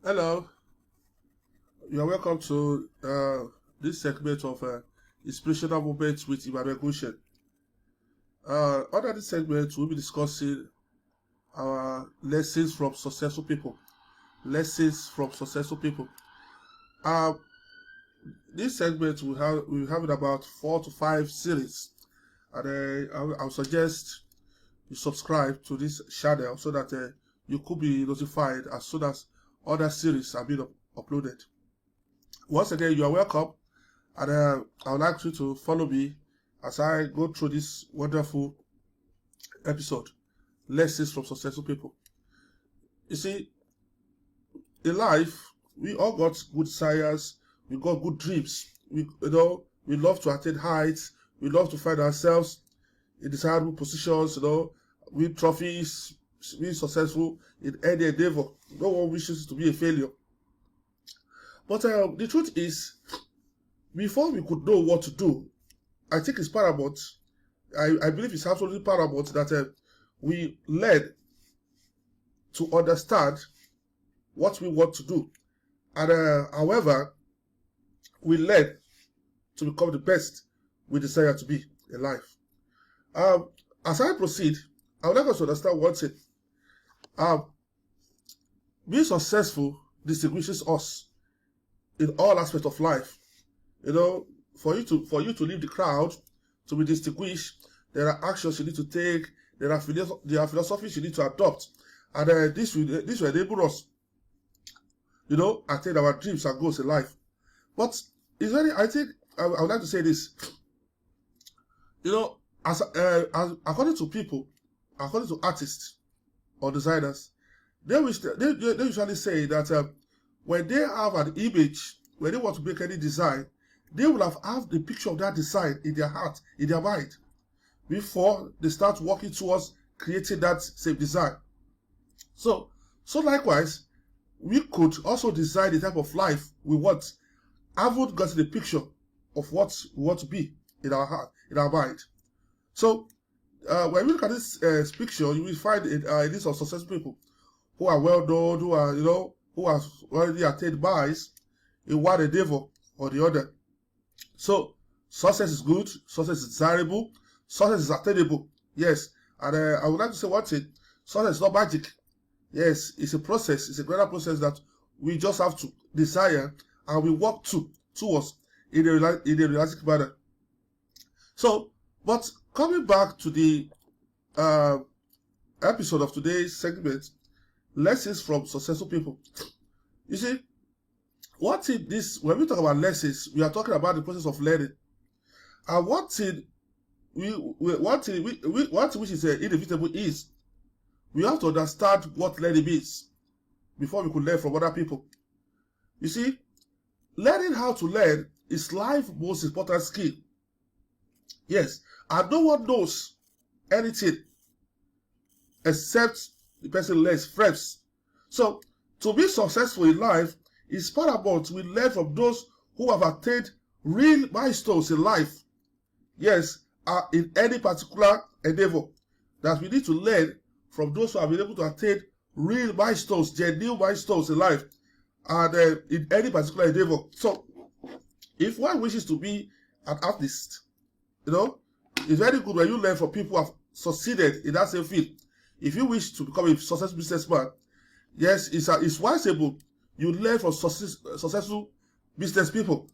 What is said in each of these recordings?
Hello, you are welcome to this segment of Inspirational Moments with Emmanuel Gushen. Under this segment, we'll be discussing our lessons from successful people. Lessons from successful people. Uh, this segment we have it about 4 to 5 series, and I'll suggest you subscribe to this channel so that you could be notified as soon as other series are being uploaded. Once again, you are welcome. And I would like you to follow me as I go through this wonderful episode, Lessons from Successful People. You see, in life, we all got good desires, we got good dreams. We love to attain heights, we love to find ourselves in desirable positions, win trophies, be successful in any endeavor. No one wishes to be a failure. But the truth is, before we could know what to do, I think it's paramount. I believe it's absolutely paramount that we learn to understand what we want to do. And however, we learn to become the best we desire to be in life. As I proceed, I would like us to understand one thing. Being successful distinguishes us in all aspects of life. For you to leave the crowd, to be distinguished, there are actions you need to take, there are philosophies you need to adopt, and this will enable us, attain our dreams and goals in life. But I think I would like to say this. As according to people, according to artists or designers, they usually say that when they have an image, when they want to make any design, they will have the picture of that design in their heart, in their mind, before they start working towards creating that same design. So likewise, we could also design the type of life we want, haven't gotten the picture of what we want to be in our heart, in our mind. So when we look at this picture, you will find a list of successful people who are well known, who have already attained buys in one endeavor or the other. So success is good, success is desirable, success is attainable. Yes, and I would like to say one thing: success is not magic. Yes, it's a process. It's a greater process that we just have to desire and we work towards in a realistic manner. So, but coming back to the episode of today's segment, lessons from successful people. You see, when we talk about lessons, we are talking about the process of learning. And one thing which is inevitable is we have to understand what learning means before we could learn from other people. You see, learning how to learn is life's most important skill. Yes, and no one knows anything except the person learns first. So, to be successful in life, it's paramount we learn from those who have attained real milestones in life. Yes, in any particular endeavor, that we need to learn from those who have been able to attain real milestones, genuine milestones in life, and in any particular endeavor. So, if one wishes to be an artist, it's very good when you learn from people who have succeeded in that same field. If you wish to become a successful businessman, yes, it's wise-able. You learn from successful business people.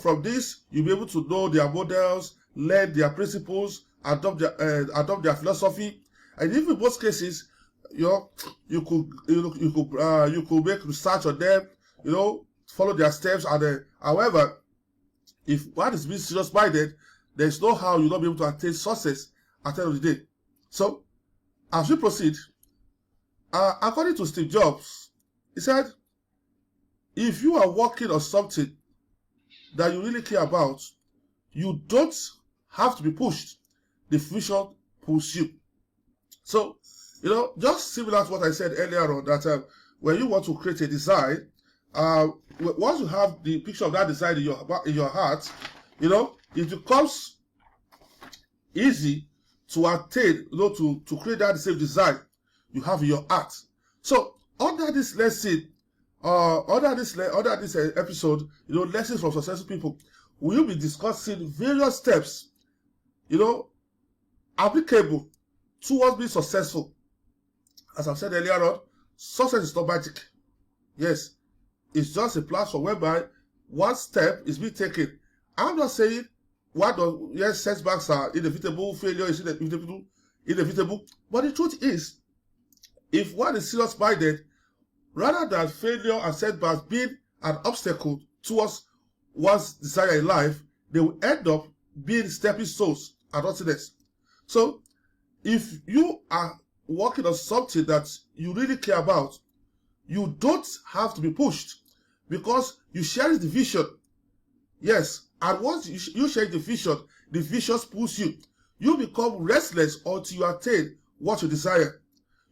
From this, you'll be able to know their models, learn their principles, adopt their philosophy, and even in most cases, you could make research on them, follow their steps. And however, if one is being serious-minded, there's no how you'll not be able to attain success at the end of the day. So, as we proceed, according to Steve Jobs, he said, if you are working on something that you really care about, you don't have to be pushed. The future pulls you. So, just similar to what I said earlier on, that when you want to create a design, once you have the picture of that design in your heart, it becomes easy to attain, to create that same design you have in your heart. So, under this lesson, Under this episode, lessons from successful people, we will be discussing various steps, applicable towards being successful. As I've said earlier on, success is not magic. Yes, it's just a platform whereby one step is being taken. I'm not saying yes, setbacks are inevitable, failure is inevitable. But the truth is, if one is serious minded, rather than failure and setbacks being an obstacle towards one's desire in life, they will end up being stepping stones and nothing else. So, if you are working on something that you really care about, you don't have to be pushed because you share the vision. Yes, and once you share the vision pulls you. You become restless until you attain what you desire.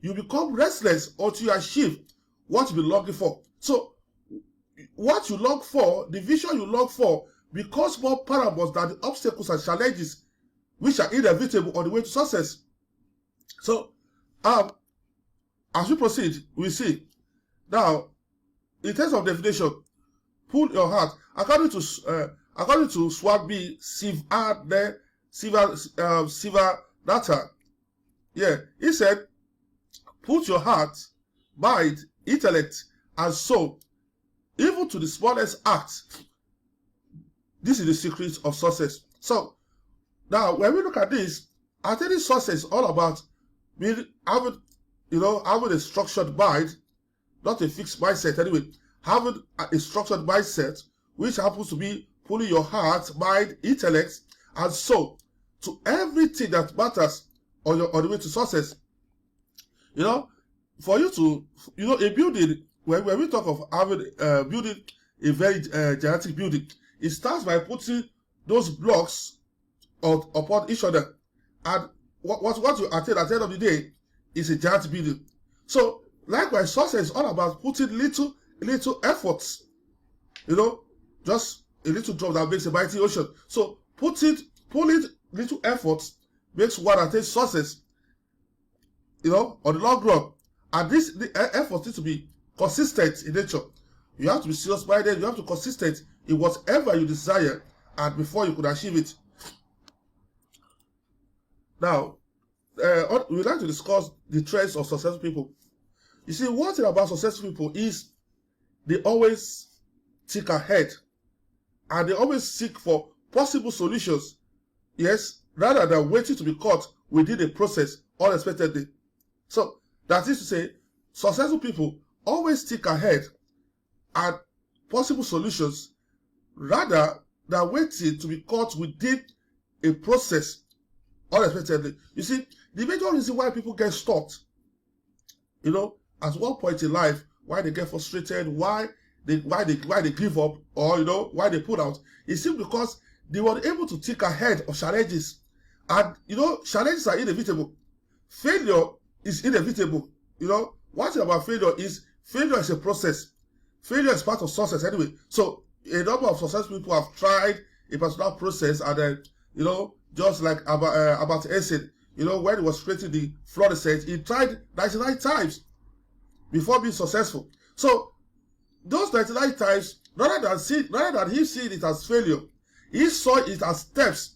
You become restless until you achieve what you've been longing for. So, what you long for, the vision you long for, becomes more paramount than the obstacles and challenges which are inevitable on the way to success. So, as we proceed, we see. Now, in terms of definition, pull your heart. According to Swami Sivanatha, he said, put your heart, mind, intellect, and soul, even to the smallest act. This is the secret of success. So, now when we look at this, I think success is all about having a structured mind, not a fixed mindset. Anyway, having a structured mindset, which happens to be pulling your heart, mind, intellect, and soul to everything that matters on the way to success. For you to, a building, when we talk of having building a very gigantic building, it starts by putting those blocks upon each other, and what you attain at the end of the day is a giant building. So, likewise, success is all about putting little efforts, just a little drop that makes a mighty ocean. So, pulling little efforts makes one attain success, on the long run. And the effort needs to be consistent in nature. You have to be serious minded, you have to be consistent in whatever you desire, and before you could achieve it. Now, we'd like to discuss the traits of successful people. You see, one thing about successful people is they always think ahead, and they always seek for possible solutions, yes, rather than waiting to be caught within a process unexpectedly. So, that is to say, successful people always think ahead and possible solutions rather than waiting to be caught within a process unexpectedly. You see, the major reason why people get stuck, at one point in life, why they get frustrated, why they give up, or why they put out, is simply because they were able to think ahead of challenges. And challenges are inevitable. Failure is inevitable. One thing about failure is a process. Failure is part of success anyway. So a number of successful people have tried a particular process, and then just like about Einstein, when he was creating the fluorescent, he tried 99 times before being successful. So those 99 times, rather than him seeing it as failure, he saw it as steps,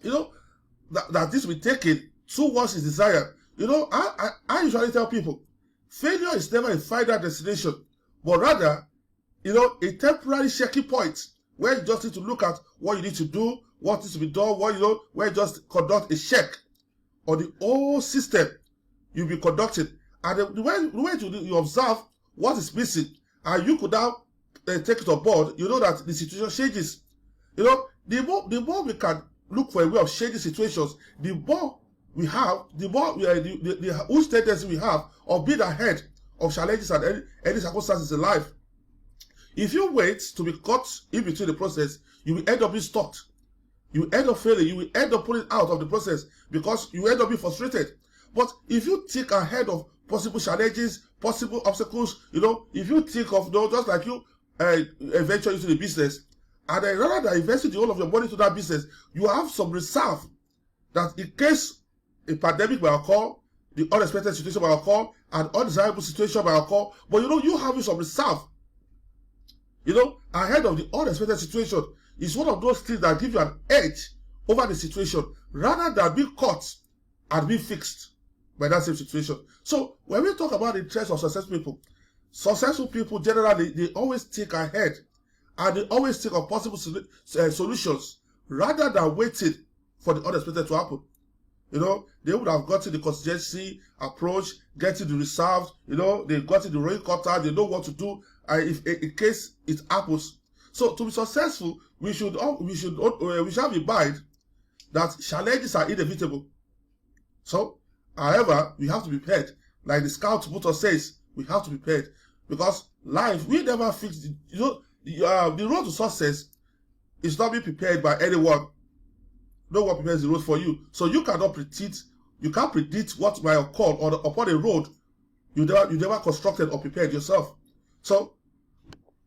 that this will be taken towards his desire. I usually tell people, failure is never a final destination, but rather, a temporary checking point where you just need to look at what you need to do, what needs to be done, where you just conduct a check on the whole system you'll be conducting. And the way you observe what is missing, and you could now take it on board, that the situation changes. The more we can look for a way of changing situations, the more we have, the whose tendency we have of being ahead of challenges and any circumstances in life. If you wait to be caught in between the process, you will end up being stuck. You will end up failing. You will end up pulling out of the process because you end up being frustrated. But if you think ahead of possible challenges, possible obstacles, if you think of, just like you venture into the business, and then rather than investing the whole of your money to that business, you have some reserve that in case a pandemic will occur, the unexpected situation might occur, an undesirable situation might occur, but you having some reserve, ahead of the unexpected situation is one of those things that give you an edge over the situation rather than being caught and being fixed by that same situation. So when we talk about the interest of successful people generally, they always think ahead and they always think of possible solutions rather than waiting for the unexpected to happen. They would have gotten the contingency approach, getting the reserves, they gotten the rolling cutter, they know what to do if in case it happens. So to be successful, we should have in mind that challenges are inevitable. So, however, we have to be prepared. Like the scout motto says, we have to be prepared because life, we never fix the road to success is not being prepared by anyone. No one prepares the road for you. So you can't predict what might occur upon a road you never constructed or prepared yourself. So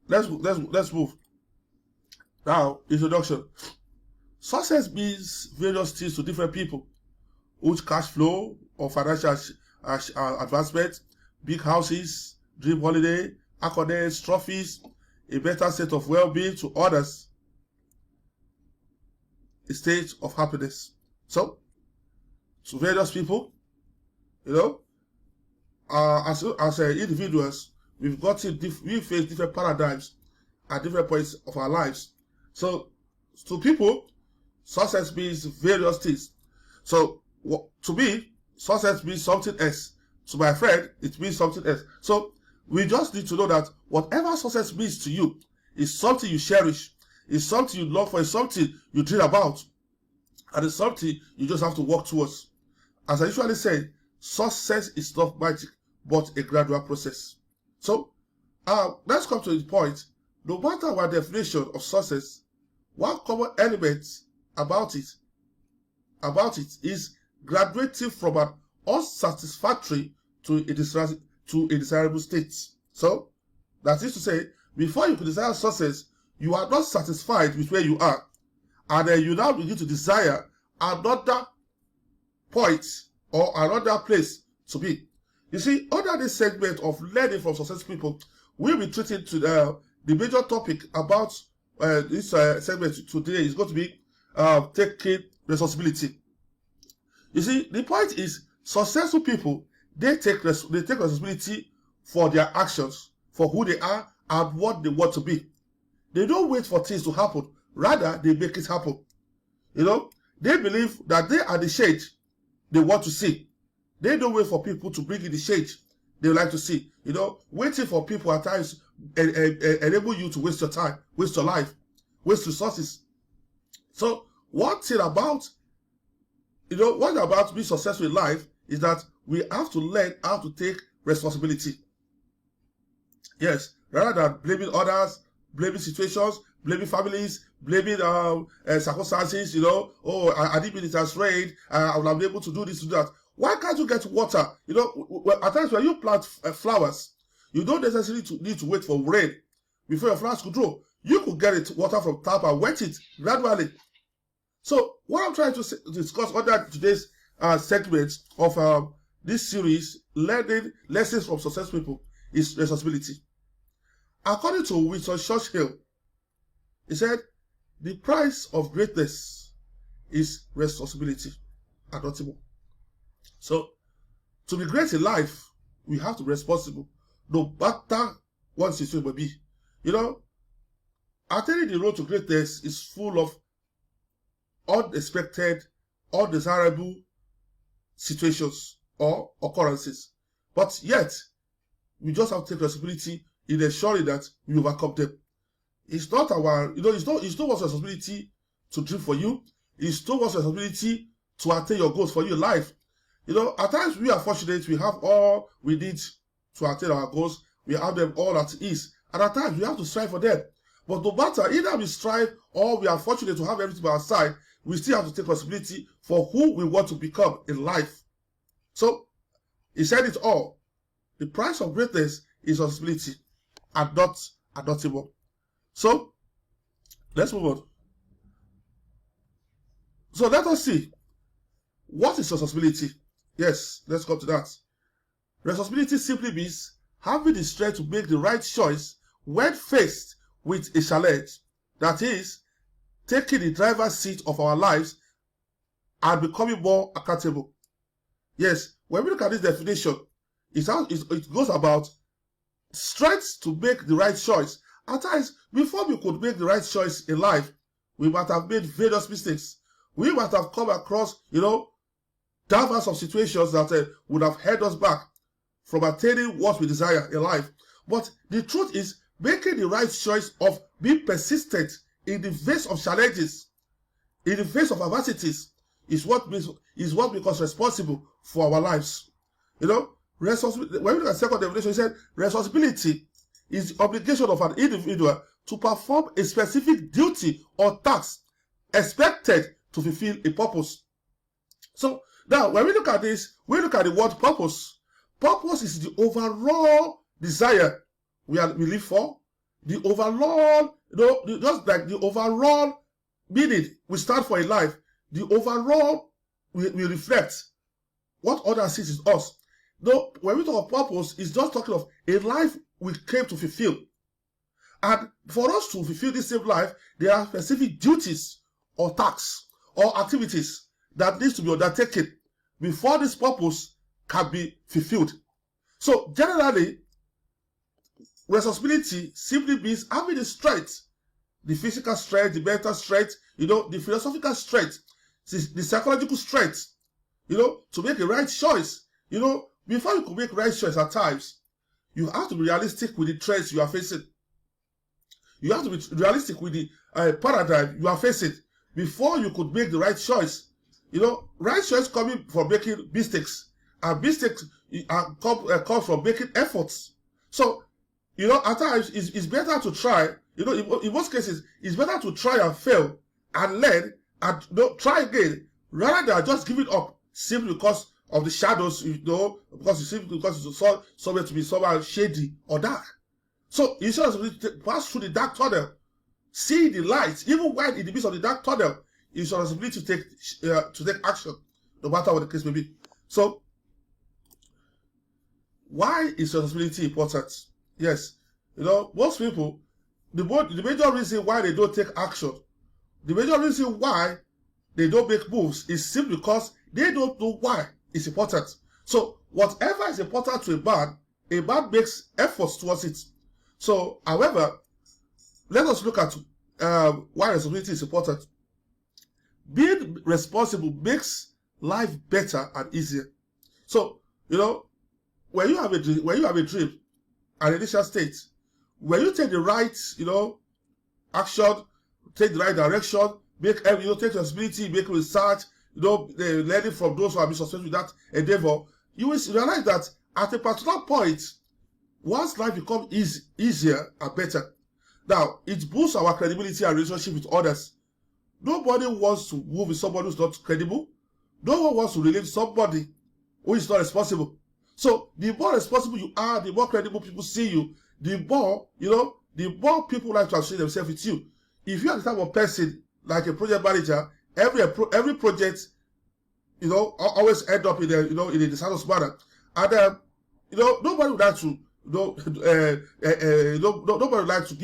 let's move. Now, introduction. Success means various things to different people. Huge cash flow or financial advancement, big houses, dream holiday, accolades, trophies, a better state of well-being to others, a state of happiness. So, to various people, as individuals, we face different paradigms at different points of our lives. So, to people, success means various things. So, to me, success means something else. To my friend, it means something else. So, we just need to know that whatever success means to you is something you cherish, is something you love for, is something you dream about, and it's something you just have to work towards. As I usually say, success is not magic, but a gradual process. So, let's come to the point. No matter our definition of success, one common element about it is graduating from an unsatisfactory to a desirable state. So, that is to say, before you could desire success, you are not satisfied with where you are, and then you now begin to desire another point or another place to be. You see, under this segment of learning from successful people, we'll be treating to the major topic about this segment today is going to be taking responsibility. You see, the point is, successful people, they take responsibility for their actions, for who they are and what they want to be. They don't wait for things to happen. Rather, they make it happen. They believe that they are the shade they want to see. They don't wait for people to bring in the shade they would like to see. Waiting for people at times enable you to waste your time, waste your life, waste resources. So, one thing about being successful in life is that we have to learn how to take responsibility. Yes, rather than blaming others, blaming situations, blaming families, blaming circumstances, I didn't mean it as rain, I will be able to do this, to do that. Why can't you get water? At times when you plant flowers, you don't necessarily need to wait for rain before your flowers could grow. You could get water from tap and wet it gradually. So what I'm trying to discuss under today's segment of this series, learning lessons from successful people, is responsibility. According to Winston Churchill, he said, the price of greatness is responsibility and nothing more. So, to be great in life, we have to be responsible, no matter what situation may be. Attaining the road to greatness is full of unexpected, undesirable situations or occurrences. But yet, we just have to take responsibility in ensuring that we overcome them. It's not our, it's not one's responsibility to dream for you. It's not one's responsibility to attain your goals for your life. At times we are fortunate, we have all we need to attain our goals. We have them all at ease. And at times we have to strive for them. But no matter, either we strive or we are fortunate to have everything by our side, we still have to take responsibility for who we want to become in life. So, he said it all. The price of greatness is responsibility and not more. So, let's move on. So, let us see. What is responsibility? Yes, let's come to that. Responsibility simply means having the strength to make the right choice when faced with a challenge. That is, taking the driver's seat of our lives and becoming more accountable. Yes, when we look at this definition, it goes about strength to make the right choice. At times, before we could make the right choice in life, we might have made various mistakes. We might have come across, diverse of situations that would have held us back from attaining what we desire in life. But the truth is, making the right choice of being persistent in the face of challenges, in the face of adversities, is what makes us responsible for our lives. Responsibility. When we look at second definition, he said responsibility is the obligation of an individual to perform a specific duty or task expected to fulfill a purpose. So now, when we look at this, we look at the word purpose. Purpose is the overall desire we live for, the overall, just like the overall meaning we stand for in life, the overall we reflect what others see is us. No, when we talk of purpose, it's just talking of a life we came to fulfill. And for us to fulfill this same life, there are specific duties or tasks or activities that needs to be undertaken before this purpose can be fulfilled. So generally, responsibility simply means having the strength, the physical strength, the mental strength, the philosophical strength, the psychological strength, to make the right choice. Before you can make right choice at times, you have to be realistic with the threats you are facing. You have to be realistic with the paradigm you are facing before you could make the right choice. Right choice coming from making mistakes, and mistakes come from making efforts. So, at times it's better to try. In most cases, it's better to try and fail and learn and try again rather than just giving up simply because of the shadows, because you saw somewhere to be somehow shady or dark. So you should pass through the dark tunnel, see the light, even while in the midst of the dark tunnel. It's your responsibility to take action, no matter what the case may be. So, why is responsibility important? Yes, most people, the major reason why they don't take action, the major reason why they don't make moves is simply because they don't know why it's important. So, whatever is important to a man makes efforts towards it. So, however, let us look at why responsibility is important. Being responsible makes life better and easier. So, when you have a dream, an initial state, when you take the right, action, take the right direction, take responsibility, make research, learning from those who have been successful with that endeavor, you will realize that at a particular point, once life becomes easier and better, now it boosts our credibility and relationship with others. Nobody wants to move with somebody who's not credible. No one wants to relate to somebody who is not responsible. So the more responsible you are, the more credible people see you, the more people like to associate themselves with you. If you are the type of person like a project manager, every project, always end up in a disastrous manner, and nobody would like to, nobody would like to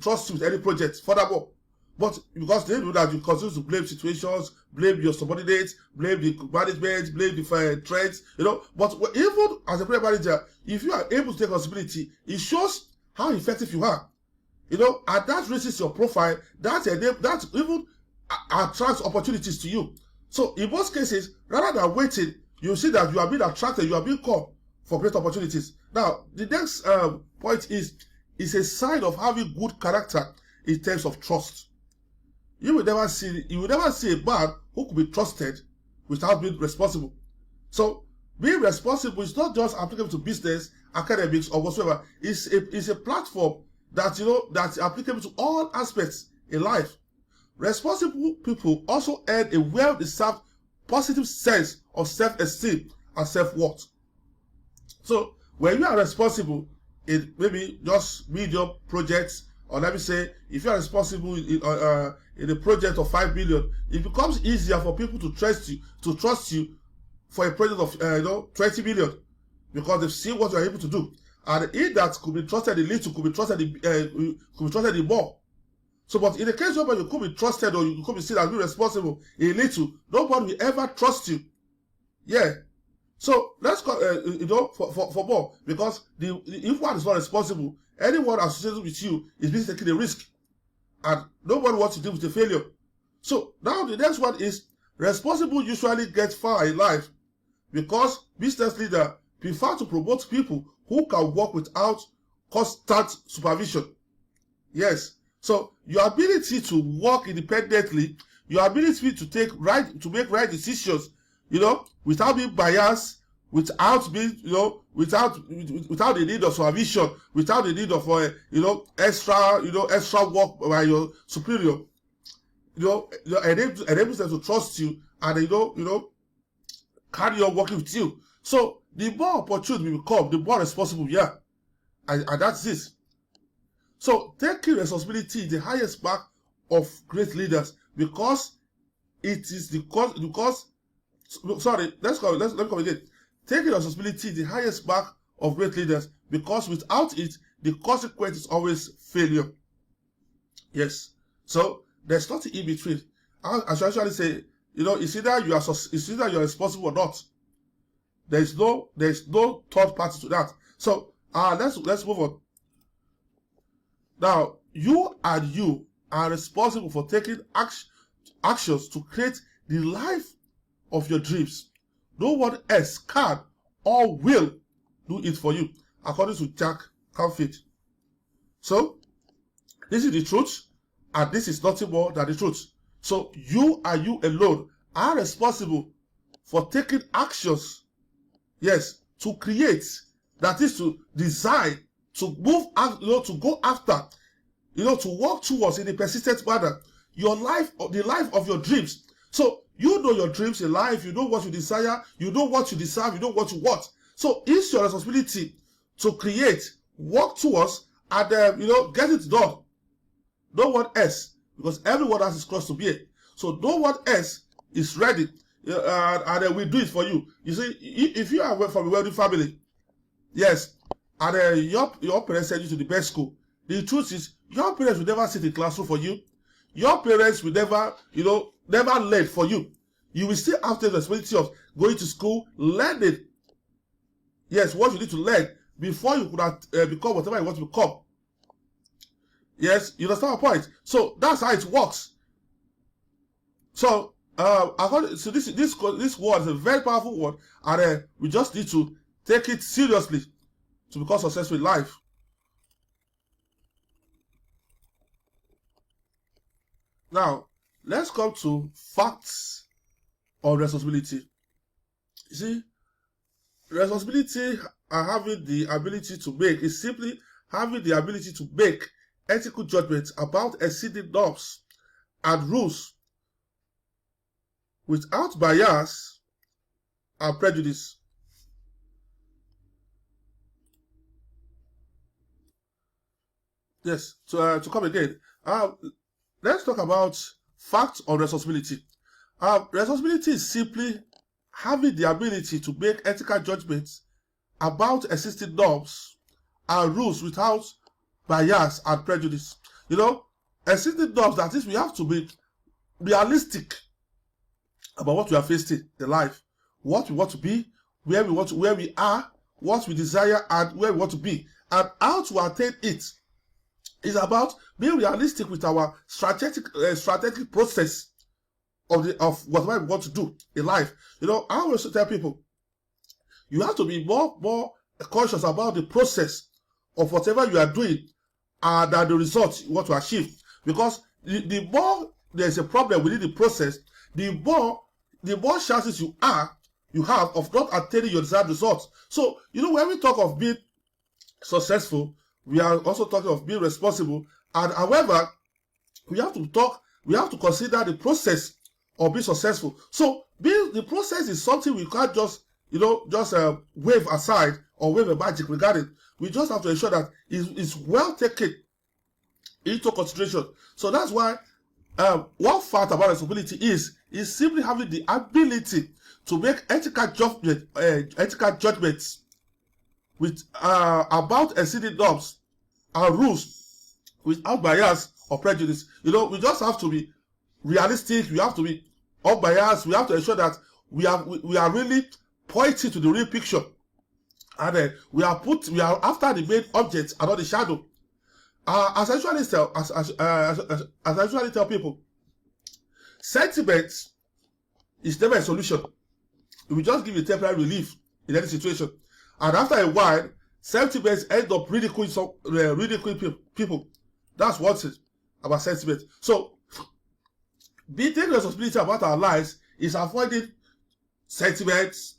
trust you with any project. Furthermore, but because they know that you continue to blame situations, blame your subordinates, blame the management, blame the trends, But even as a project manager, if you are able to take responsibility, it shows how effective you are. And that raises your profile. That even attracts opportunities to you. So in most cases, rather than waiting, you see that you are being attracted, you are being called for great opportunities. Now, the next point is a sign of having good character in terms of trust. You will never see a man who could be trusted without being responsible. So being responsible is not just applicable to business, academics, or whatsoever. It's a platform that's applicable to all aspects in life. Responsible people also earn a well-deserved positive sense of self-esteem and self-worth. So when you are responsible in maybe just medium projects, or let me say, if you are responsible in a project of 5 million, it becomes easier for people to trust you for a project of 20 million, because they've seen what you are able to do, and he that could be trusted in little could be trusted in more. So, but in the case where you could be trusted or you could be seen as being responsible in little, nobody will ever trust you. Yeah. So let's go, for more, because if one is not responsible, anyone associated with you is busy taking a risk, and nobody wants to deal with a failure. So now the next one is responsible usually get far in life because business leaders prefer to promote people who can work without constant supervision. Yes. So your ability to work independently, your ability to make right decisions, without being biased, without being, without the need of supervision, without the need of extra work by your superior, enables them to trust you, and carry on working with you. So the more opportunity we become, the more responsible we are, and that's this. So taking responsibility is the highest mark of great leaders, because it is let me come again. Taking responsibility is the highest mark of great leaders, because without it, the consequence is always failure. Yes. So there's nothing in between. I should actually say, it's either you're responsible or not. There's no third party to that. So let's move on. Now, you are responsible for taking actions to create the life of your dreams. No one else can or will do it for you, according to Jack Canfield. So, this is the truth, and this is nothing more than the truth. So, you alone are responsible for taking actions, yes, to create, that is to design, to move, to go after, to work towards in a persistent manner, your life, the life of your dreams. So, you know your dreams in life, you know what you desire, you know what you deserve, you know what you want. So, it's your responsibility to create, work towards, and get it done. No one else, because everyone has his cross to bear. So, no one else is ready, and will do it for you. You see, if you are from a wealthy family, yes, and your parents send you to the best school, the truth is, your parents will never sit in classroom for you. Your parents will never, never learn for you. You will still have the responsibility of going to school, learning. Yes, what you need to learn before you could have become whatever you want to become. Yes, you understand my point? So that's how it works. So, this word is a very powerful word, and we just need to take it seriously to become successful in life. Now, let's come to facts of responsibility. You see, responsibility and having the ability to make is simply having the ability to make ethical judgments about exceeding norms and rules without bias and prejudice. Yes, to come again. Let's talk about facts on responsibility. Responsibility is simply having the ability to make ethical judgments about existing norms and rules without bias and prejudice. Existing norms, that is, we have to be realistic about what we are facing in life, what we want to be, where we are, what we desire, and where we want to be, and how to attain it. Is about being realistic with our strategic process of whatever we want to do in life. I always tell people, you have to be more conscious about the process of whatever you are doing than the result you want to achieve. Because the more there's a problem within the process, the more chances you have of not attaining your desired results. So, when we talk of being successful, we are also talking of being responsible, and however, we have to consider the process of being successful. So, the process is something we can't just wave aside or wave a magic regarding. We just have to ensure that it's well taken into consideration. So that's why one fact about responsibility is simply having the ability to make ethical judgments with about exceeding norms and rules without bias or prejudice. You know, we just have to be realistic. We have to be unbiased. We have to ensure that we are really pointing to the real picture, and we are after the main object and not the shadow. As I usually tell people, sentiment is never a solution. It will just give you temporary relief in any situation, and after a while, sentiments end up ridiculing people. That's what's it about sentiment. So, taking responsibility about our lives is avoiding sentiments,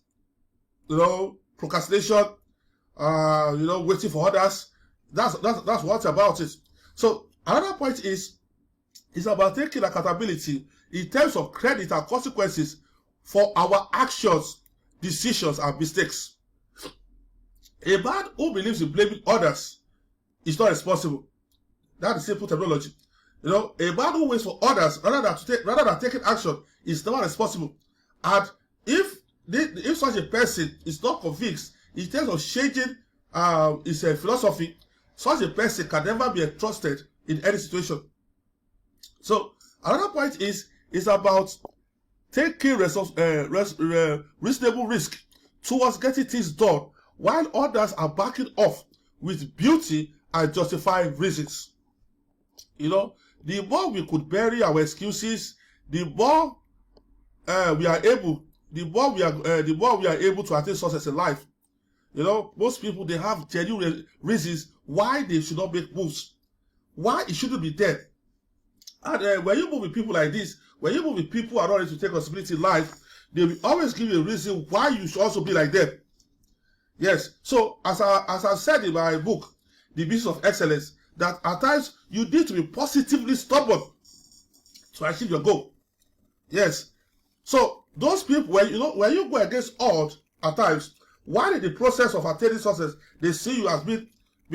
procrastination, waiting for others. That's what's about it. So another point is about taking accountability in terms of credit and consequences for our actions, decisions, and mistakes. A man who believes in blaming others is not responsible. That's the simple terminology. A man who waits for others rather than taking action is not responsible. And if such a person is not convinced in terms of changing his philosophy, such a person can never be entrusted in any situation. So another point is about taking reasonable risk towards getting things done while others are backing off with beauty and justifying reasons. The more we could bury our excuses, the more we are able to attain success in life. Most people, they have genuine reasons why they should not make moves, why it shouldn't be there. And when you move with people like this, when you move with people who are not ready to take responsibility in life, they will always give you a reason why you should also be like them. Yes. So as I've said in my book, The Business of Excellence, that at times you need to be positively stubborn to achieve your goal. Yes. So those people, when you go against odds at times, while in the process of attaining success, they see you as being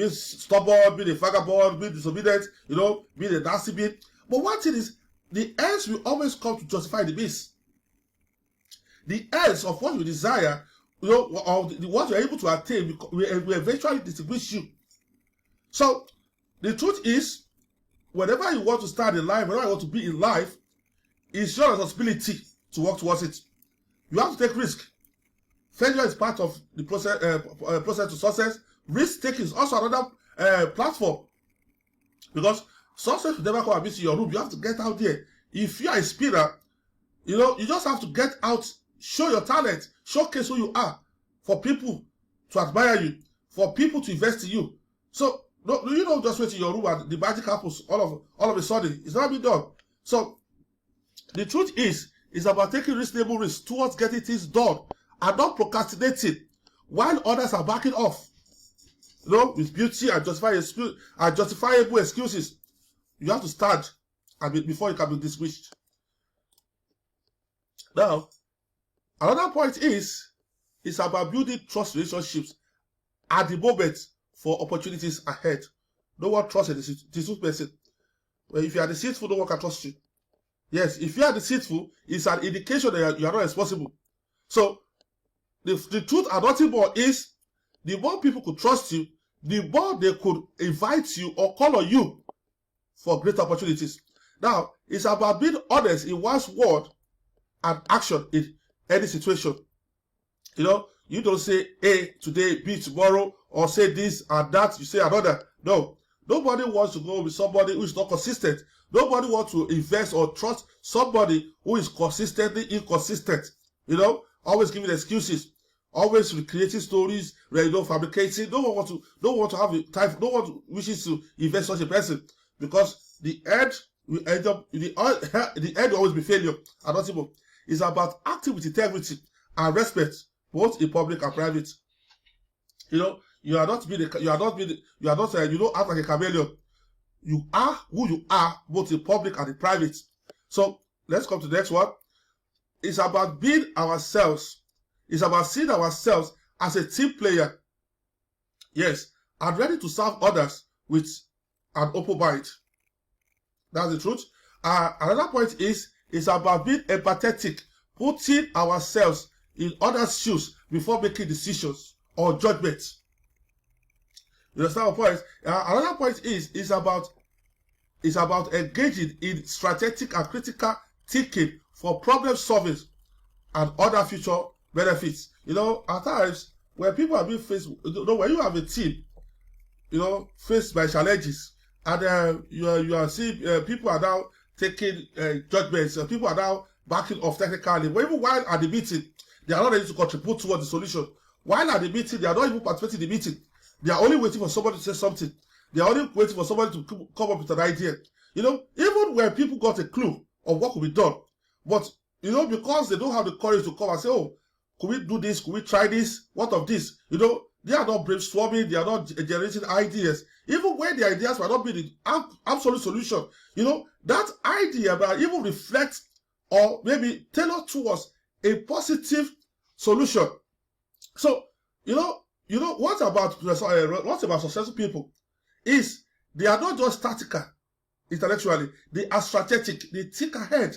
stubborn, being a vagabond, being disobedient, being a nasty bit. But one thing is, the ends will always come to justify the means. The ends of what you desire, or what you're able to attain, will eventually distinguish you. So the truth is, whenever you want to start in life, whenever you want to be in life, it's your responsibility to work towards it. You have to take risk. Failure is part of the process to success. Risk taking is also another platform, because success will never come and visit your room. You have to get out there. If you are a spinner, you just have to get out, show your talent, showcase who you are, for people to admire you, for people to invest in you. So you don't just wait in your room and the magic happens all of a sudden. It's not been done. So the truth is about taking reasonable risks towards getting things done and not procrastinating while others are backing off. With beauty and justifiable excuses. You have to start before you can be dismissed. Now, another point is about building trust relationships at the moment for opportunities ahead. No one trusts a deceitful person. Well, if you are deceitful, no one can trust you. Yes, if you are deceitful, it's an indication that you are not responsible. So, the truth and nothing more is, the more people could trust you, the more they could invite you or call on you for great opportunities. Now, it's about being honest in one's word and action in any situation. You don't say A today, B tomorrow, or say this and that, you say another. No. Nobody wants to go with somebody who is not consistent. Nobody wants to invest or trust somebody who is consistently inconsistent. Always giving excuses, always recreating stories, fabricating. No one wants to have the time. No one wishes to invest such a person, because the end will end up the end will always be failure and not even. It's about acting with integrity and respect, both in public and private. You don't act like a chameleon. You are who you are, both in public and in private. So let's come to the next one. It's about being ourselves. It's about seeing ourselves as a team player. Yes, and ready to serve others with an open mind. That's the truth. Another point is about being empathetic, putting ourselves in others' shoes before making decisions or judgments. You understand my point? Another point is about engaging in strategic and critical thinking for problem solving and other future benefits. At times when people are being faced, when you have a team, faced by challenges, and you are seeing people are now taking judgments, people are now backing off technically. But even while at the meeting, they are not ready to contribute towards the solution. While at the meeting, they are not even participating in the meeting. They are only waiting for somebody to say something. They are only waiting for somebody to come up with an idea. Even when people got a clue of what could be done, but because they don't have the courage to come and say, oh, could we do this? Could we try this? What of this? They are not brainstorming. They are not generating ideas. Even when the ideas might not be the absolute solution, that idea might even reflect or maybe tailor towards a positive solution. So, what about successful people is they are not just tactical intellectually. They are strategic. They think ahead.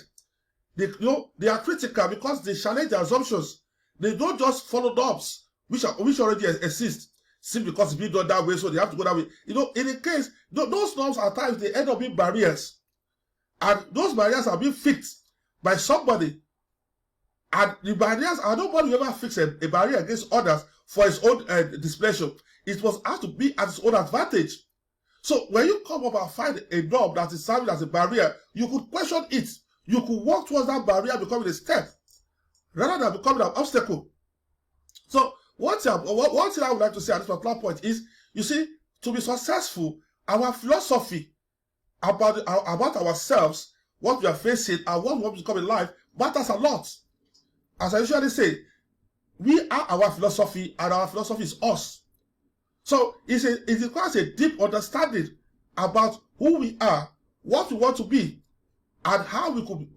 They are critical because they challenge the assumptions. They don't just follow norms which already exist simply because it's being done that way, so they have to go that way. In the case, those norms at times they end up being barriers, and those barriers are being fixed by somebody. And the barriers are nobody will ever fix a barrier against others for his own displeasure. It must have to be at its own advantage. So when you come up and find a norm that is serving as a barrier, you could question it. You could walk towards that barrier becoming a step rather than becoming an obstacle. So one thing I would like to say at this particular point is, you see, to be successful, our philosophy about ourselves, what we are facing, and what we want to become in life matters a lot. As I usually say, we are our philosophy, and our philosophy is us. So it requires a deep understanding about who we are, what we want to be, and how we could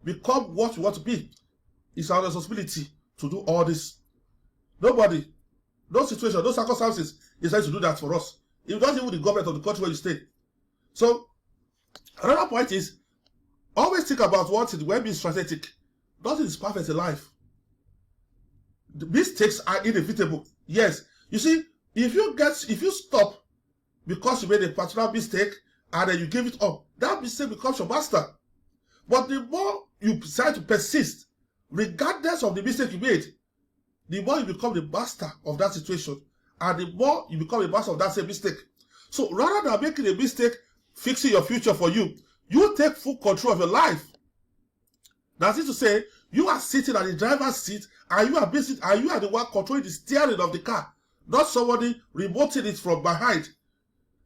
become what we want to be. It's our responsibility to do all this. Nobody, no situation, no circumstances is trying to do that for us. It doesn't even the government of the country where you stay. So another point is, always think about one thing when being strategic. Nothing is perfect in life. The mistakes are inevitable. Yes. You see, if you stop because you made a particular mistake and then you give it up, that mistake becomes your master. But the more you decide to persist, regardless of the mistake you made, the more you become the master of that situation, and the more you become a master of that same mistake. So rather than making a mistake fixing your future for you, you take full control of your life. That is to say, you are sitting at the driver's seat, and you are the one controlling the steering of the car, not somebody remoting it from behind.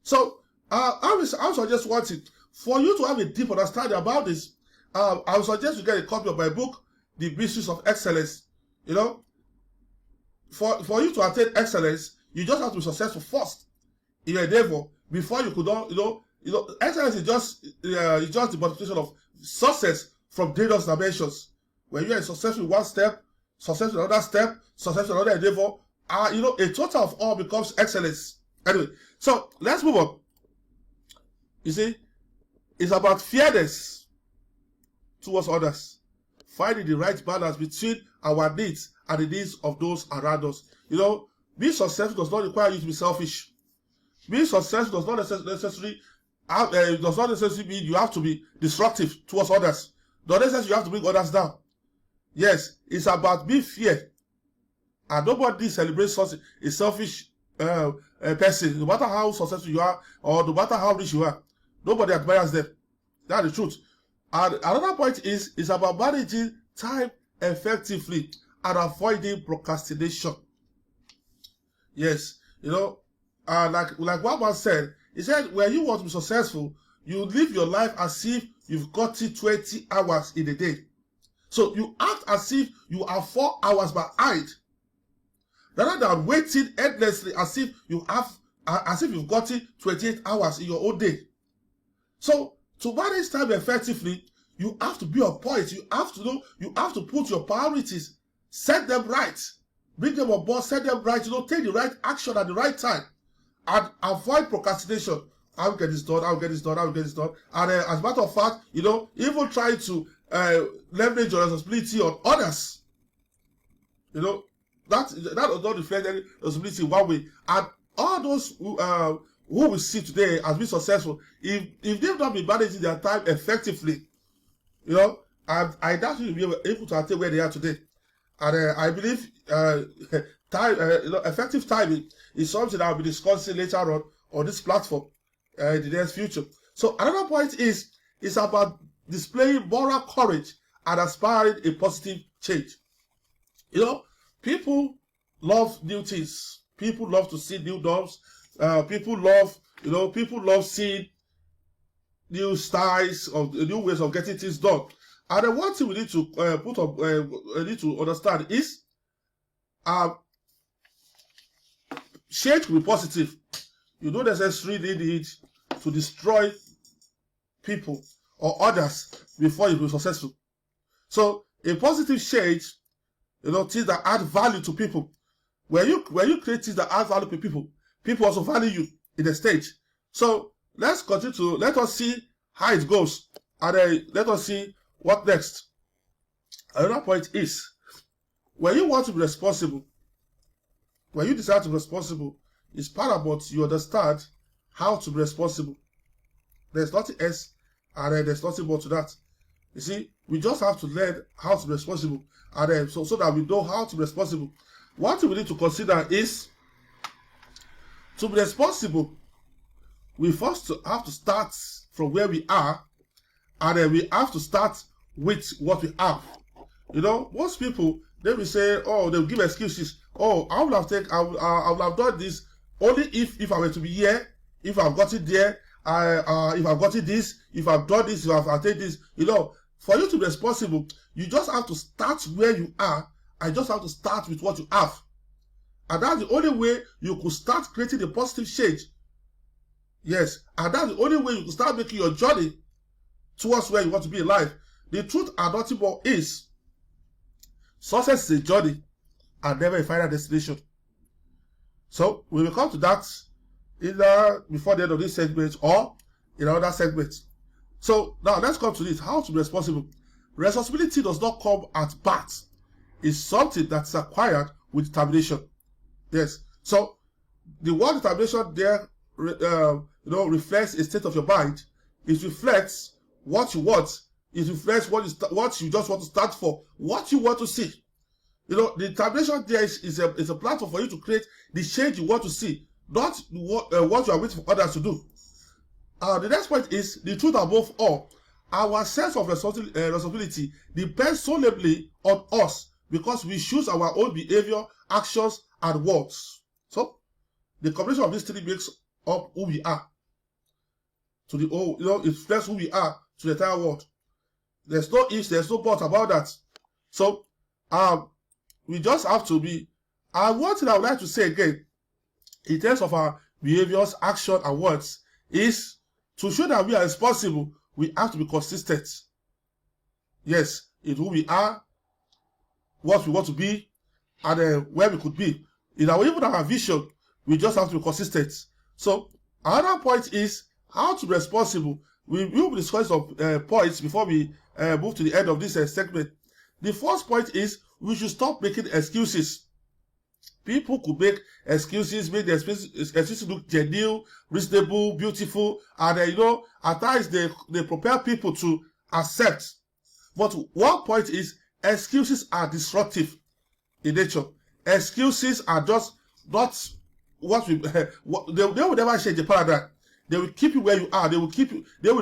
So I would suggest one thing. For you to have a deep understanding about this, I would suggest you get a copy of my book, The Mysteries of Excellence. For you to attain excellence, you just have to be successful first in your endeavor before you could excellence is just the multiplication of success from dangerous dimensions. When you are successful in one step, successful in another step, successful in another endeavor, a total of all becomes excellence. Anyway, so let's move on. You see, it's about fairness towards others, finding the right balance between our needs and the needs of those around us. Being successful does not require you to be selfish. Being successful does not necessarily mean you have to be destructive towards others. Does not necessarily you have to bring others down. Yes, it's about being fair. And nobody celebrates such a selfish person, no matter how successful you are or no matter how rich you are. Nobody admires them. That's the truth. And another point is about managing time effectively and avoiding procrastination. Yes, like one man said, he said, when you want to be successful, you live your life as if you've got it 20 hours in a day. So you act as if you are 4 hours behind, rather than waiting endlessly as if you've got it 28 hours in your own day. So to manage time effectively, you have to be on point. You have to put your priorities, set them right, bring them on board, set them right, take the right action at the right time, and avoid procrastination. I will get this done, I will get this done, I will get this done. And as a matter of fact, even try to leverage your responsibility on others. You know, that does not reflect any responsibility in one way. And all those who we see today as being successful, if they've not been managing their time effectively, you know, I doubt you will be able to attain where they are today. And I believe time, effective timing is something I'll be discussing later on this platform in the near future. So another point is about displaying moral courage and aspiring a positive change. You know, people love new things. People love to see new norms. People love seeing new styles of new ways of getting things done. And then one thing we need to need to understand is change will be positive. You don't necessarily need to destroy people or others before you be successful. So a positive change, things that add value to people. When you create things that add value to people, people also value you in the stage. So let's continue to let us see how it goes, and let us see what next. Another point is, when you want to be responsible, when you decide to be responsible, it's paramount you understand how to be responsible. There's nothing else, and there's nothing more to that. You see, we just have to learn how to be responsible, and so that we know how to be responsible. One thing we need to consider is, to be responsible, we first have to start from where we are, and then we have to start with what we have. Most people, they will say, oh, they will give excuses. Oh, I would have done this only if I were to be here, if I've got it there, if I've got it this, if I've done this, if I've attained this. For you to be responsible, you just have to start where you are, and just have to start with what you have. And that's the only way you could start creating a positive change. Yes, and that's the only way you can start making your journey towards where you want to be in life. The truth and nothing more is, success is a journey and never a final destination. So we will come to that either before the end of this segment or in another segment. So now let's come to this: how to be responsible. Responsibility does not come at birth. It's something that's acquired with determination. Yes. So the word determination there reflects a state of your mind. It reflects what you want. It reflects what you just want to stand for, what you want to see. The determination there is a platform for you to create the change you want to see, not what you are waiting for others to do. The next point is, the truth above all. Our sense of responsibility depends solely on us, because we choose our own behavior, actions, and words. So the combination of these three makes up who we are. It reflects who we are to the entire world. There's no ifs, there's no buts about that. So we just have to be. One thing I would like to say again, in terms of our behaviors, action, and words, is to show that we are responsible, we have to be consistent. Yes, in who we are, what we want to be, and where we could be. Even our vision, we just have to be consistent. So another point is how to be responsible. We will discuss some points before we move to the end of this segment. The first point is, we should stop making excuses. People could make excuses, make the excuses look genuine, reasonable, beautiful, and at times they prepare people to accept. But one point is, excuses are destructive in nature. Excuses are just not what we they will never change the paradigm. They will keep you where you are. They will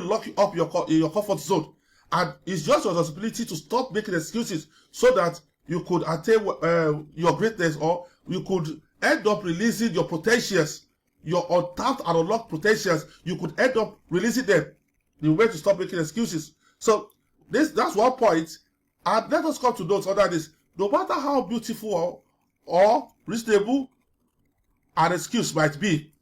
lock you up in your comfort zone. And it's just your responsibility to stop making excuses, so that you could attain your greatness, or you could end up releasing your potentials, your untapped and unlocked potentials. You could end up releasing them. The way to stop making excuses. So that's one point. And let us come to note under this: no matter how beautiful or reasonable an excuse might be,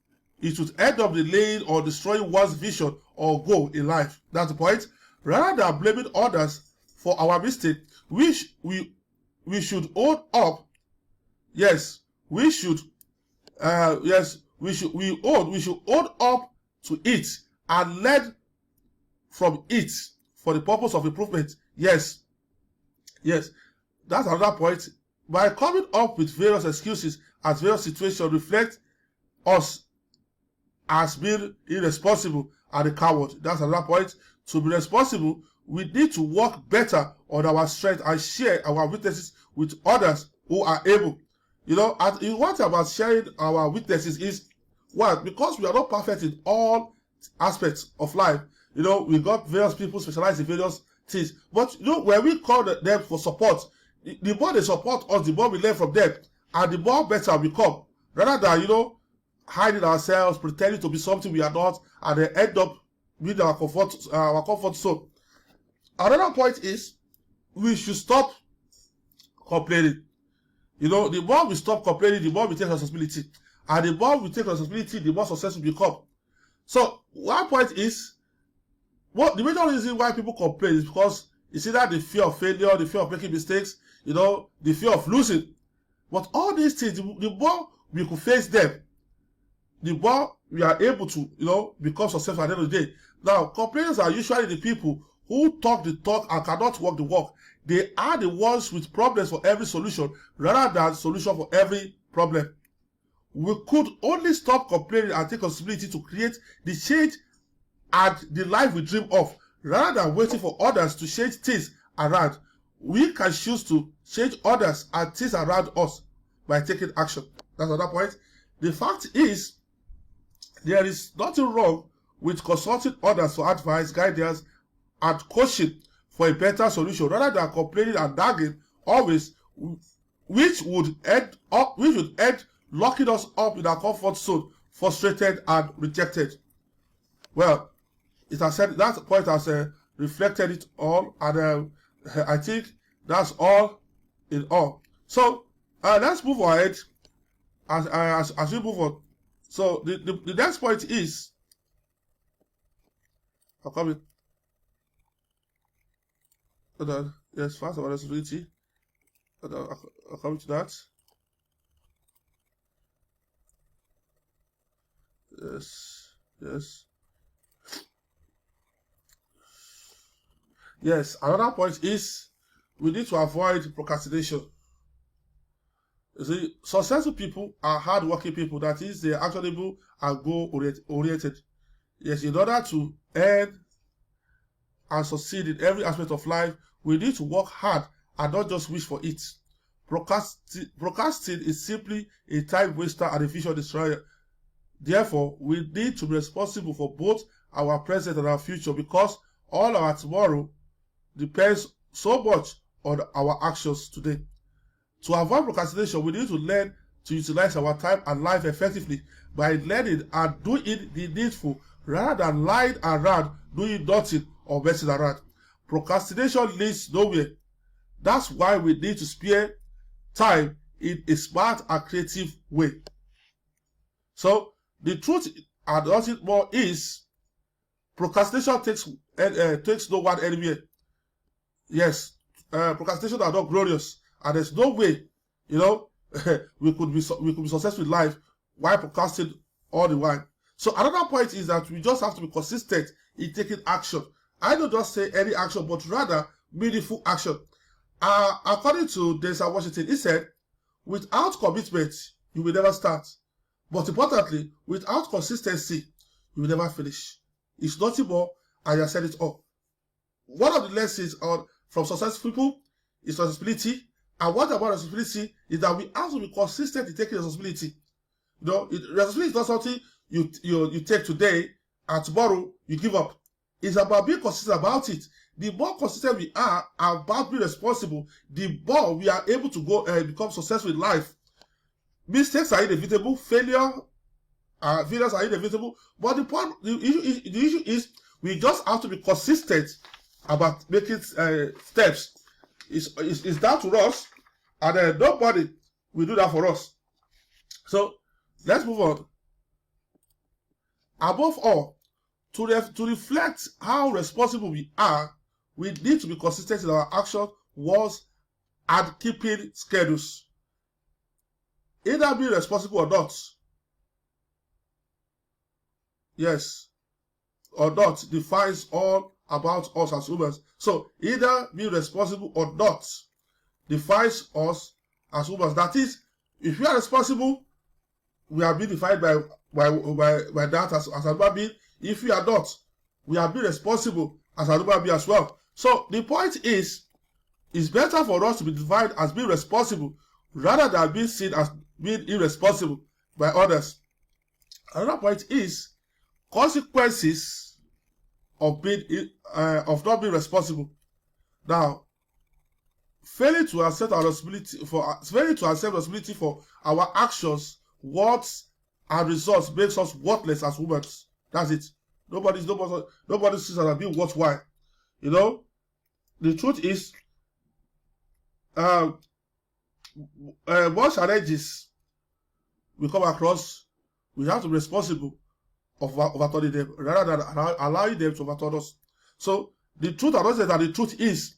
it would end up delaying or destroying one's vision or goal in life. That's the point. Rather than blaming others for our mistake, we should own up. Yes, we should own up to it and learn from it for the purpose of improvement. Yes. That's another point by coming up with various excuses as various situations reflect us as being irresponsible and a coward. That's another point. To be responsible, we need to work better on our strength and share our weaknesses with others who are able. And what about sharing our weaknesses is, one, because we are not perfect in all aspects of life. We got various people specialized in various things. But when we call them for support, the more they support us, the more we learn from them, and the more better we become. Rather than hiding ourselves, pretending to be something we are not, and then end up with our comfort zone. Another point is we should stop complaining. The more we stop complaining, the more we take responsibility, and the more we take responsibility, the more successful we become. So one point is, the major reason why people complain is because it's either the fear of failure, the fear of making mistakes, the fear of losing. But all these things, the more we could face them, the more we are able to, become successful at the end of the day. Now, complainers are usually the people who talk the talk and cannot walk the walk. They are the ones with problems for every solution rather than solution for every problem. We could only stop complaining and take responsibility to create the change and the life we dream of, rather than waiting for others to change things around. We can choose to change others and things around us by taking action. That's another point. The fact is, there is nothing wrong with consulting others for advice, guidance, and coaching for a better solution, rather than complaining and nagging always, which would end locking us up in our comfort zone, frustrated and rejected. Well, it has said that point has reflected it all, and I think that's all in all. So let's move ahead as we move on. So the next point is, I'm coming. Yes, first about responsibility. I'll come to that. Yes, another point is we need to avoid procrastination. You see, successful people are hardworking people. That is, they are actionable and goal-oriented. Yes, in order to earn and succeed in every aspect of life, we need to work hard and not just wish for it. Procrastinating is simply a time waster and a vision destroyer. Therefore, we need to be responsible for both our present and our future, because all our tomorrow depends so much on our actions today. To avoid procrastination, we need to learn to utilize our time and life effectively by learning and doing the needful rather than lying around, doing nothing or messing around. Procrastination leads nowhere. That's why we need to spare time in a smart and creative way. So the truth and nothing more is, procrastination takes no one anywhere. Yes, procrastination are not glorious, and there's no way, we could be successful in life while procrastinating all the while. So another point is that we just have to be consistent in taking action. I don't just say any action, but rather meaningful action. According to Denzel Washington, he said, without commitment, you will never start. But importantly, without consistency, you will never finish. It's nothing more, and you said it all. One of the lessons from successful people is responsibility. And what about responsibility is that we have to be consistent in taking responsibility. Responsibility is not something you take today and tomorrow you give up. It's about being consistent about it. The more consistent we are about being responsible, the more we are able to go and become successful in life. Mistakes are inevitable, failures are inevitable, but the issue is we just have to be consistent about making steps. It's down to us, and nobody will do that for us. So let's move on. Above all, to reflect how responsible we are, we need to be consistent in our action, words, and keeping schedules. Either being responsible or not, yes, or not, defines all about us as humans. So either being responsible or not defines us as humans. That is, if we are responsible, we are being defined by that as a human being. If we are not, we are being responsible as a human being as well. So the point is, it's better for us to be defined as being responsible rather than being seen as being irresponsible by others. Another point is consequences of not being responsible. Now, failing to accept responsibility for our actions, words, and results makes us worthless as humans. That's it. Nobody sees us as being worthwhile. You know, the truth is, more challenges we come across, we have to be responsible of overturning them rather than allowing them to overturn us. So the truth, and that the truth is,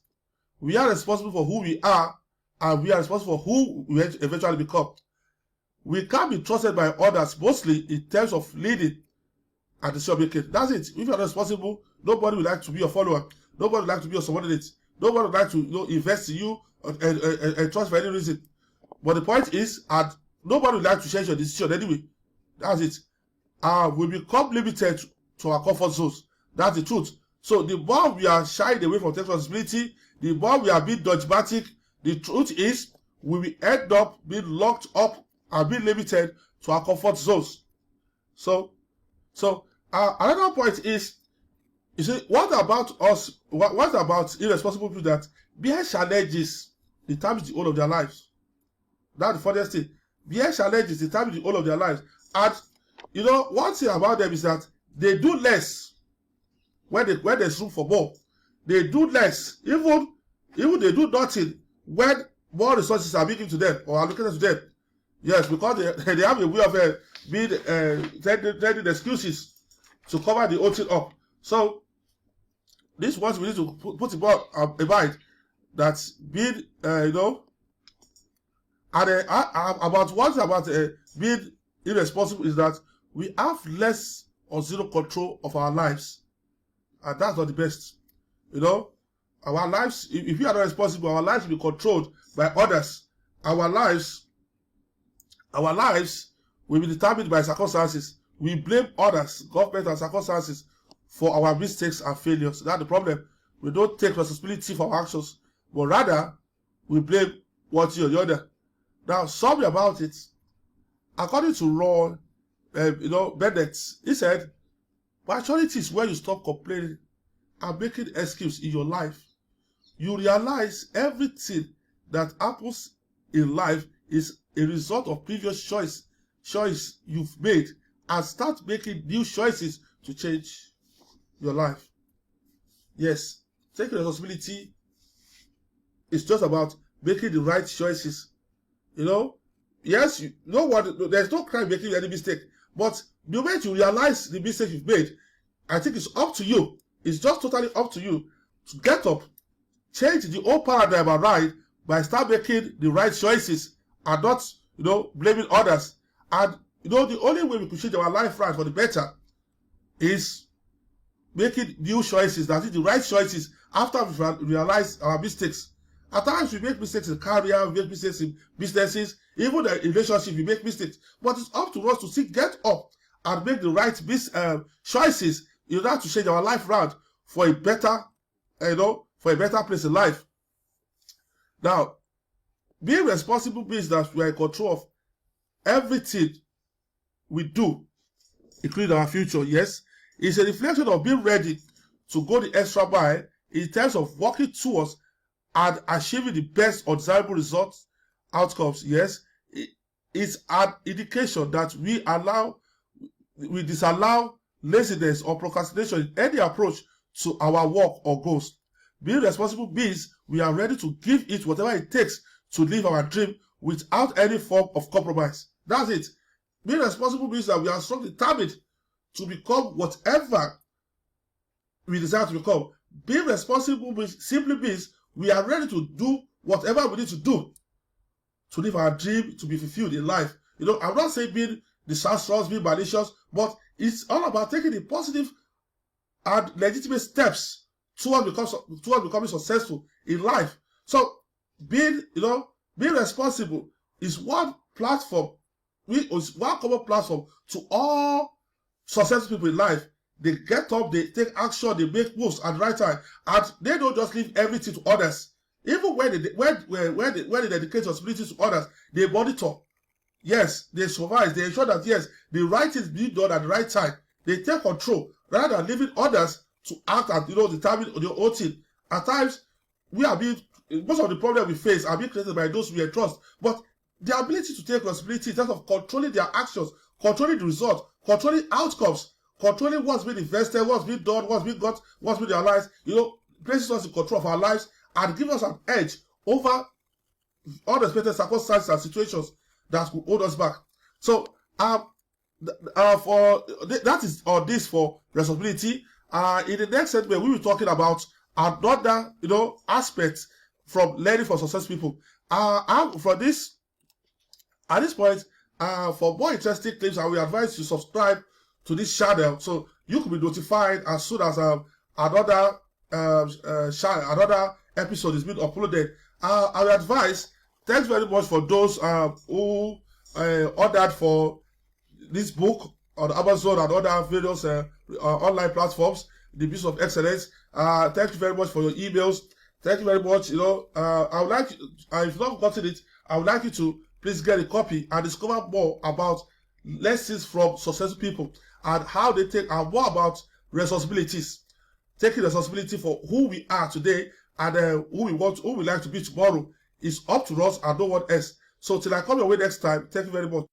we are responsible for who we are, and we are responsible for who we eventually become. We can't be trusted by others, mostly in terms of leading and decision making. That's it. If you are responsible, nobody would like to be your follower. Nobody would like to be your subordinate. Nobody would like to invest in you and trust for any reason. But the point is, and nobody would like to change your decision anyway. That's it. We become limited to our comfort zones. That's the truth. So the more we are shying away from taking responsibility, the more we are being dogmatic. The truth is, we will end up being locked up and being limited to our comfort zones. So another point is, you see, what about us? What about irresponsible people that bear challenges determines the whole of their lives? That's the funniest thing. Bear challenges determines the whole of their lives. And you know, one thing about them is that they do less when there's room for more. They do less, even they do nothing when more resources are given to them or allocated to them. Yes, because they have a way of finding excuses to cover the whole thing up. So this one we need to put in mind, that being about being irresponsible is that we have less or zero control of our lives, and that's not the best. You know, our lives, if we are not responsible, our lives will be controlled by others. Our lives will be determined by circumstances. We blame others, government and circumstances, for our mistakes and failures. That's the problem. We don't take responsibility for our actions, but rather we blame one thing or the other. Now, something about it, according to Ron, Bennett, he said, maturity is when you stop complaining and making excuses in your life. You realize everything that happens in life is a result of previous choice you've made, and start making new choices to change your life. Yes, taking responsibility is just about making the right choices. You know, yes, you know what? There's no crime making any mistake, but the moment you realize the mistake you've made, I think it's up to you. It's just totally up to you to get up, change the whole paradigm around by start making the right choices and not, blaming others. And the only way we could change our life right for the better is making new choices, that is the right choices, after we realize our mistakes. At times we make mistakes in career, we make mistakes in businesses, even in relationships we make mistakes. But it's up to us to get up and make the right choices in order to change our life around for a better, place in life. Now, being responsible means that we are in control of everything we do, including our future. Yes, it's a reflection of being ready to go the extra mile in terms of working towards and achieving the best undesirable results, outcomes. Yes, it's an indication that we disallow laziness or procrastination in any approach to our work or goals. Being responsible means we are ready to give it whatever it takes to live our dream without any form of compromise. That's it. Being responsible means that we are strongly determined to become whatever we desire to become. Being responsible simply means we are ready to do whatever we need to do to live our dream to be fulfilled in life. I'm not saying being disastrous, being malicious, but it's all about taking the positive and legitimate steps towards becoming successful in life. So being, Being responsible is one platform, one common platform to all successful people in life. They get up, they take action, they make moves at the right time, and they don't just leave everything to others. Even when they dedicate responsibility to others, they monitor. Yes, they supervise. They ensure that yes, the right is being done at the right time. They take control rather than leaving others to act and determine their own thing. At times, most of the problems we face are being created by those we entrust. But the ability to take responsibility in terms of controlling their actions, controlling the result, controlling outcomes, controlling what's been invested, what's been done, what's been got, what's been realized, places us in control of our lives and give us an edge over unexpected circumstances and situations that will hold us back. So, that is all this for responsibility. In the next segment, we will be talking about another, aspect from learning for success people. For this, at this point, for more interesting clips, I will advise you subscribe to this channel so you can be notified as soon as another episode is being uploaded. I will advise. Thanks very much for those who ordered for this book on Amazon and other various online platforms, The Business of Excellence. Thank you very much for your emails. Thank you very much. I would like, if you've not gotten it, I would like you to please get a copy and discover more about lessons from successful people and how they take, and more about responsibilities. Taking responsibility for who we are today and who we like to be tomorrow is up to us and no one else. So till I come your way next time, thank you very much.